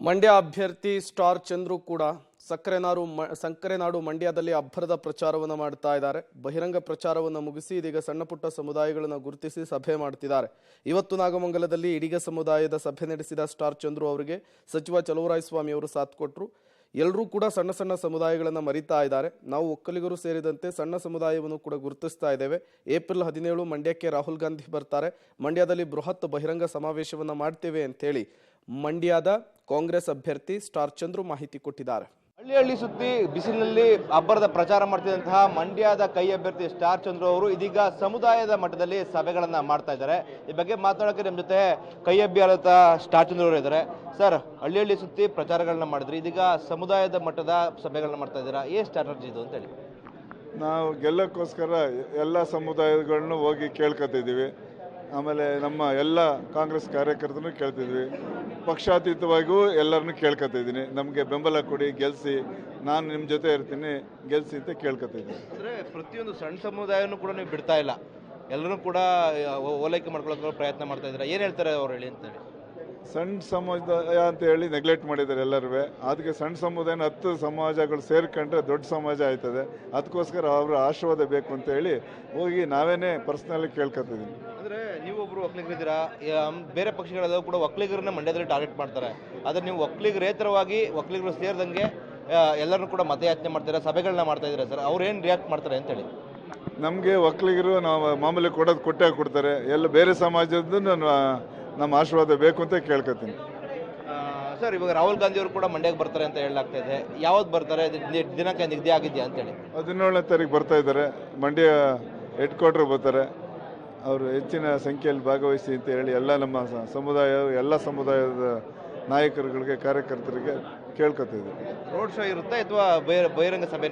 ಮಂಡ್ಯ ಅಭ್ಯರ್ಥಿ ಸ್ಟಾರ್ ಚಂದ್ರು ಕೂಡ ಸಕ್ಕರೆನಾಡು ಮಂಡ್ಯದಲ್ಲಿ ಅಬ್ಬರದ ಪ್ರಚಾರವನ್ನು ಮಾಡ್ತಾ ಇದ್ದಾರೆ. ಬಹಿರಂಗ ಪ್ರಚಾರವನ್ನು ಮುಗಿಸಿ ಇದೀಗ ಸಣ್ಣ ಪುಟ್ಟ ಸಮುದಾಯಗಳನ್ನು ಗುರುತಿಸಿ ಸಭೆ ಮಾಡ್ತಿದ್ದಾರೆ. ಇವತ್ತು ನಾಗಮಂಗಲದಲ್ಲಿ ಇಡೀ ಸಮುದಾಯದ ಸಭೆ ನಡೆಸಿದ ಸ್ಟಾರ್ ಚಂದ್ರು ಅವರಿಗೆ ಸಚಿವ ಚಲುವರಾಯಸ್ವಾಮಿ ಅವರು ಸಾಥ್ ಕೊಟ್ಟರು. ಎಲ್ಲರೂ ಕೂಡ ಸಣ್ಣ ಸಣ್ಣ ಸಮುದಾಯಗಳನ್ನು ಮರಿತಾ ಇದ್ದಾರೆ. ನಾವು ಒಕ್ಕಲಿಗರು ಸೇರಿದಂತೆ ಸಣ್ಣ ಸಮುದಾಯವನ್ನು ಕೂಡ ಗುರುತಿಸ್ತಾ ಇದ್ದೇವೆ. ಏಪ್ರಿಲ್ 17 ಮಂಡ್ಯಕ್ಕೆ ರಾಹುಲ್ ಗಾಂಧಿ ಬರ್ತಾರೆ. ಮಂಡ್ಯದಲ್ಲಿ ಬೃಹತ್ ಬಹಿರಂಗ ಸಮಾವೇಶವನ್ನು ಮಾಡ್ತೇವೆ ಅಂತೇಳಿ ಮಂಡ್ಯದ ಕಾಂಗ್ರೆಸ್ ಅಭ್ಯರ್ಥಿ ಸ್ಟಾರ್ ಚಂದ್ರು ಮಾಹಿತಿ ಕೊಟ್ಟಿದ್ದಾರೆ. ಹಳ್ಳಿ ಸುತ್ತಿ ಬಿಸಿಲಿನಲ್ಲಿ ಅಬ್ಬರದ ಪ್ರಚಾರ ಮಾಡ್ತಿದ್ದಂತಹ ಮಂಡ್ಯದ ಕೈ ಅಭ್ಯರ್ಥಿ ಸ್ಟಾರ್ ಚಂದ್ರು ಅವರು ಇದೀಗ ಸಮುದಾಯದ ಮಟ್ಟದಲ್ಲಿ ಸಭೆಗಳನ್ನ ಮಾಡ್ತಾ ಇದ್ದಾರೆ. ಈ ಬಗ್ಗೆ ಮಾತಾಡೋಕೆ ನಮ್ಮ ಜೊತೆ ಕೈ ಅಭ್ಯರ್ಥಿ ಸ್ಟಾರ್ ಚಂದ್ರು ಅವರು ಇದ್ದಾರೆ. ಸರ್, ಹಳ್ಳಿ ಸುತ್ತಿ ಪ್ರಚಾರಗಳನ್ನ ಮಾಡಿದ್ರಿ, ಇದೀಗ ಸಮುದಾಯದ ಮಟ್ಟದ ಸಭೆಗಳನ್ನ ಮಾಡ್ತಾ ಇದ್ದೀರಾ, ಏನ್ ಸ್ಟ್ರಾಟಜಿ ಇದು ಅಂತ ಹೇಳಿ? ನಾವು ಗೆಲ್ಲಕ್ಕೋಸ್ಕರ ಎಲ್ಲ ಸಮುದಾಯಗಳನ್ನು ಹೋಗಿ ಕೇಳ್ಕೊತಿದ್ದೀವಿ. ಆಮೇಲೆ ನಮ್ಮ ಎಲ್ಲ ಕಾಂಗ್ರೆಸ್ ಕಾರ್ಯಕರ್ತರನ್ನು ಕೇಳ್ತಿದ್ವಿ. ಪಕ್ಷಾತೀತವಾಗಿಯೂ ಎಲ್ಲರನ್ನೂ ಕೇಳ್ಕೊತಿದ್ದೀನಿ. ನಮಗೆ ಬೆಂಬಲ ಕೊಡಿ, ಗೆಲ್ಲಿಸಿ, ನಾನು ನಿಮ್ಮ ಜೊತೆ ಇರ್ತೀನಿ, ಗೆಲ್ಲಿಸಿ ಅಂತ ಕೇಳ್ಕೊತಿದ್ದೀನಿ. ಅಂದರೆ ಪ್ರತಿಯೊಂದು ಸಣ್ಣ ಸಮುದಾಯನೂ ಕೂಡ ನೀವು ಬಿಡ್ತಾ ಇಲ್ಲ, ಎಲ್ಲರೂ ಕೂಡ ಓಲೈಕೆ ಮಾಡ್ಕೊಳ್ಳೋಕೆ ಪ್ರಯತ್ನ ಮಾಡ್ತಾ ಇದ್ದೀರಾ, ಏನು ಹೇಳ್ತಾರೆ ಅವ್ರು ಹೇಳಿ ಅಂತೇಳಿ? ಸಣ್ಣ ಸಮುದಾಯ ಅಂತ ಹೇಳಿ ನೆಗ್ಲೆಕ್ಟ್ ಮಾಡಿದ್ದಾರೆ ಎಲ್ಲರೂ. ಅದಕ್ಕೆ ಸಣ್ಣ ಸಮುದಾಯನ 10 ಸಮಾಜಗಳು ಸೇರ್ಕೊಂಡ್ರೆ ದೊಡ್ಡ ಸಮಾಜ ಆಯ್ತದೆ. ಅದಕ್ಕೋಸ್ಕರ ಅವರ ಆಶೀರ್ವಾದ ಬೇಕು ಅಂತ ಹೇಳಿ ಹೋಗಿ ನಾವೇನೇ ಪರ್ಸ್ನಲಿ ಕೇಳ್ಕೊತಿದ್ದೀನಿ. ಅಂದರೆ ನೀವೊಬ್ಬರು ಒಕ್ಕಲಿಗರಿದ್ದೀರಾ, ಬೇರೆ ಪಕ್ಷಗಳೆಲ್ಲವೂ ಕೂಡ ಒಕ್ಕಲಿಗರನ್ನ ಮಂಡ್ಯದಲ್ಲಿ ಟಾರ್ಗೆಟ್ ಮಾಡ್ತಾರೆ. ಆದರೆ ನೀವು ಒಕ್ಕಲಿಗರೇತರವಾಗಿ ಒಕ್ಕಲಿಗರು ಸೇರಿದಂಗೆ ಎಲ್ಲರೂ ಕೂಡ ಮತಯಾಚನೆ ಮಾಡ್ತಾರೆ, ಸಭೆಗಳನ್ನ ಮಾಡ್ತಾ ಇದ್ದಾರೆ ಸರ್, ಅವ್ರು ಏನು ರಿಯಾಕ್ಟ್ ಮಾಡ್ತಾರೆ ಅಂತೇಳಿ? ನಮಗೆ ಒಕ್ಕಲಿಗರು ನಾವು ಮಾಮೂಲಿ ಕೊಟ್ಟೇ ಕೊಡ್ತಾರೆ. ಎಲ್ಲ ಬೇರೆ ಸಮಾಜದ ನಮ್ಮ ಆಶೀರ್ವಾದ ಬೇಕು ಅಂತ ಕೇಳ್ಕೊತೀನಿ. ಸರ್, ಇವಾಗ ರಾಹುಲ್ ಗಾಂಧಿ ಅವರು ಕೂಡ ಮಂಡ್ಯಕ್ಕೆ ಬರ್ತಾರೆ ಅಂತ ಹೇಳಲಾಗ್ತಾ ಇದೆ. ಯಾವತ್ತು ಬರ್ತಾರೆ, ದಿನಾಂಕ ನಿಗದಿ ಆಗಿದೆಯಾ ಅಂತೇಳಿ? 17ನೇ ತಾರೀಕು ಬರ್ತಾ ಇದ್ದಾರೆ. ಮಂಡ್ಯ ಹೆಡ್ ಕ್ವಾರ್ಟರ್ ಬರ್ತಾರೆ. ಅವರು ಹೆಚ್ಚಿನ ಸಂಖ್ಯೆಯಲ್ಲಿ ಭಾಗವಹಿಸಿ ಅಂತ ಹೇಳಿ ಎಲ್ಲ ನಮ್ಮ ಎಲ್ಲ ಸಮುದಾಯದ ನಾಯಕರುಗಳಿಗೆ, ಕಾರ್ಯಕರ್ತರಿಗೆ ಕೇಳ್ಕೊತಿದ್ವಿ. ರೋಡ್ ಶೋ ಇರುತ್ತೆ ಅಥವಾ ಬಹಿರಂಗ ಸಭೆ?